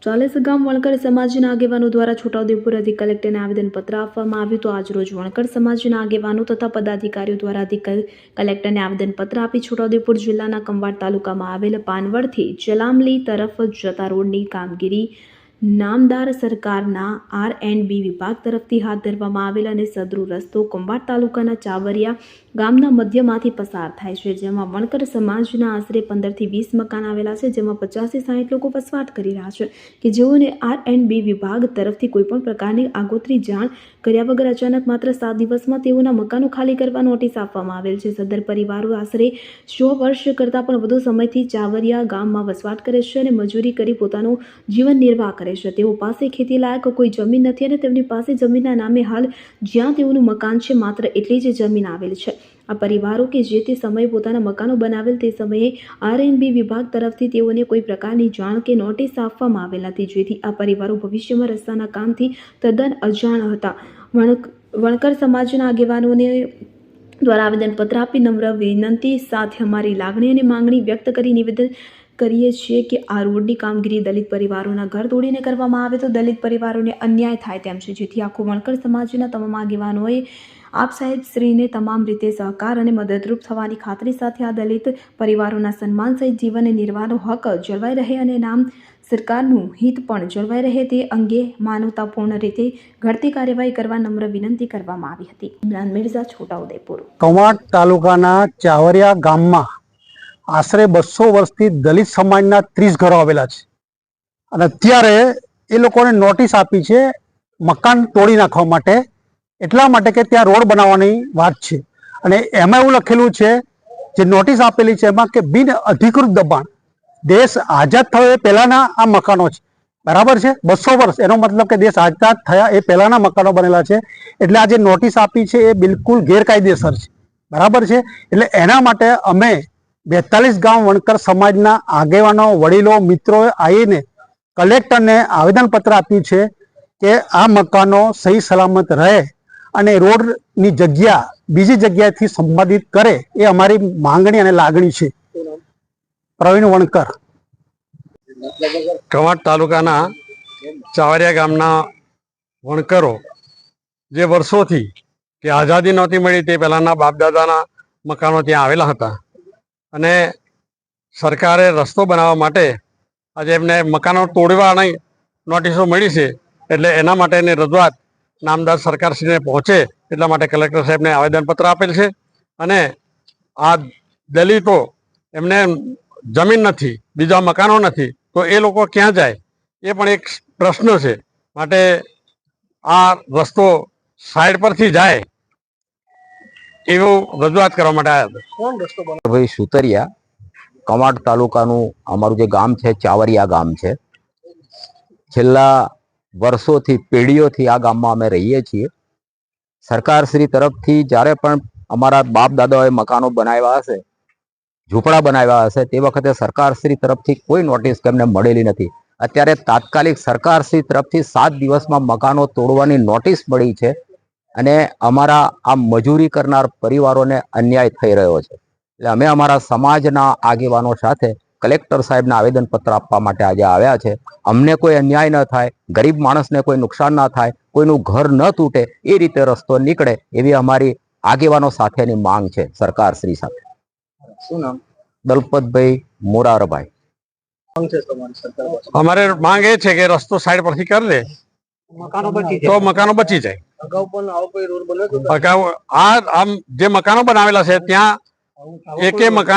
ચાલીસ ગામ વણકર સમાજના આગેવાનો દ્વારા છોટાઉદેપુર અધિક કલેક્ટરને આવેદનપત્ર આપવામાં આવ્યું. તો આજરોજ વણકર સમાજના આગેવાનો તથા પદાધિકારીઓ દ્વારા અધિક કલેક્ટરને આવેદનપત્ર આપી છોટાઉદેપુર જિલ્લાના કંવાડ તાલુકામાં આવેલ પાનવડથી જલામલી તરફ જતા રોડની કામગીરી નામદાર સરકારના R&B વિભાગ તરફથી હાથ ધરવામાં આવેલ અને સદરુ રસ્તો કંવાડ તાલુકાના ચાવરિયા ગામના મધ્યમાંથી પસાર થાય છે, જેમાં વણકર સમાજના આશરે 15 થી 20 મકાન આવેલા છે, જેમાં 50 થી 60 લોકો વસવાટ કરી રહ્યા છે કે જેઓને R&B વિભાગ તરફથી કોઈપણ પ્રકારની આગોતરી જાણ કર્યા વગર અચાનક માત્ર 7 દિવસમાં તેઓના મકાનો ખાલી કરવા નોટિસ આપવામાં આવેલ છે. સદર પરિવારો આશરે 100 વર્ષ કરતાં પણ વધુ સમયથી ચાવરિયા ગામમાં વસવાટ કરે છે અને મજૂરી કરી પોતાનું જીવન નિર્વાહ કરે છે. તેઓ પાસે ખેતી લાયક કોઈ જમીન નથી અને તેમની પાસે જમીનના નામે હાલ જ્યાં તેઓનું મકાન છે માત્ર એટલી જ જમીન આવેલ છે. આ પરિવારો કે જે તે સમયે પોતાના મકાનો બનાવેલ તે સમયે R&B વિભાગ તરફથી તેઓને કોઈ પ્રકારની જાણ કે નોટિસ આપવામાં આવેલ નથી, જેથી આ પરિવારો ભવિષ્યમાં રસ્તાના કામથી તદ્દન અજાણ હતા. વણકર સમાજના આગેવાનોને દ્વારા આવેદનપત્ર આપી નમ્ર વિનંતી સાથે અમારી લાગણી અને માંગણી વ્યક્ત કરી નિવેદન કરીએ છીએ કે આ રોડની કામગીરી દલિત પરિવારોના ઘર તોડીને કરવામાં આવે તો દલિત પરિવારોને અન્યાય થાય તેમ છે, જેથી આખો વણકર સમાજના તમામ આગેવાનોએ આપ સાહેબ શ્રીને તમામ રીતે સહકાર અને મદદરૂપ થવાની ખાતરી સાથે આ દલિત પરિવારોના સન્માન સહિત જીવન નિર્વાહનો હક જળવાઈ રહે અને નામ સરકારનું હિત પણ જળવાઈ રહે તે અંગે માનવતાપૂર્ણ રીતે ઘટતી કાર્યવાહી કરવા નમ્ર વિનંતી કરવામાં આવી હતી. ઇમરાન મિર્ઝા, છોટાઉદેપુર. કંવાડ તાલુકાના ચાવરિયા ગામમાં આશરે 200 વર્ષથી દલિત સમાજના 30 ઘરો આવેલા છે અને અત્યારે એ લોકોને નોટિસ આપી છે મકાન તોડી નાખવા માટે, એટલા માટે કે ત્યાં રોડ બનાવવાની વાત છે. અને એમાં એવું લખેલું છે, જે નોટિસ આપેલી છે એમાં કે બિન અધિકૃત દબાણ, દેશ આઝાદ થયો એ પહેલાના આ મકાનો છે, બરાબર છે. 200 વર્ષ એનો મતલબ કે દેશ આઝાદ થયા એ પહેલાના મકાનો બનેલા છે, એટલે આ જે નોટિસ આપી છે એ બિલકુલ ગેરકાયદેસર છે, બરાબર છે. એટલે એના માટે અમે 42 ગામ વણકર સમાજના આગેવાનો, વડીલો, મિત્રોએ આવીને કલેક્ટરને આવેદનપત્ર આપ્યું છે કે આ મકાનો સહી સલામત રહે અને રોડની જગ્યા બીજી જગ્યાએથી સંપાદિત કરે, એ અમારી માંગણી અને લાગણી છે. પ્રવીણ વણકર, કંવાડ તાલુકાના ચાવરિયા ગામના વણકરો જે વર્ષોથી કે આઝાદી નહોતી મળી તે પહેલાંના બાપદાદાના મકાનો ત્યાં આવેલા હતા અને સરકારે રસ્તો બનાવવા માટે આજે એમને મકાનો તોડવાની નોટિસો મળી છે, એટલે એના માટેની રજૂઆત નામદાર સરકારશ્રીને પહોંચે એટલા માટે કલેક્ટર સાહેબને આવેદનપત્ર આપેલ છે. અને આ દલિતો એમને જમીન નથી, બીજા મકાનો નથી, તો એ લોકો ક્યાં જાય એ પણ એક પ્રશ્ન છે. માટે આ રસ્તો સાઈડ પરથી જાય એવું રજૂઆત કરવા માટે આવ્યા હતા. ભાઈ સુતરિયા, કંવાડ તાલુકાનું અમારું જે ગામ છે ચાવરિયા ગામ છે. છેલ્લા વર્ષોથી પેઢીઓથી આ ગામમાં અમે રહીએ છીએ. સરકારશ્રી તરફથી જ્યારે પણ અમારા બાપ દાદાઓએ મકાનો બનાવ્યા હશે, ઝૂંપડા બનાવ્યા હશે, તે વખતે સરકારશ્રી તરફથી કોઈ નોટિસ તેમને મળેલી નથી. અત્યારે તાત્કાલિક સરકારશ્રી તરફથી 7 દિવસમાં મકાનો તોડવાની નોટિસ મળી છે અને અમારા આ મજૂરી કરનાર પરિવારોને અન્યાય થઈ રહ્યો છે. એટલે અમે અમારા સમાજના આગેવાનો સાથે કલેક્ટર સાહેબને આવેદનપત્ર આપવા માટે આજે આવ્યા છે. અમને કોઈ અન્યાય ન થાય, ગરીબ માણસને કોઈ નુકસાન ના થાય, કોઈનું ઘર ન તૂટે, એ રીતે રસ્તો નીકળે એવી અમારી આગેવાનો સાથેની માંગ છે સરકારશ્રી સાથે. શું નામ? દલપતભાઈ મોરારભાઈ. અમારે માંગ એ છે કે રસ્તો સાઈડ પરથી કરી દે તો મકાનો બચી જાય. અગાઉ પણ આવો કોઈ રોડ બન્યો હતો? અગાઉ આ આમ જે મકાનો બનાવેલા છે ત્યાં એકે મકાન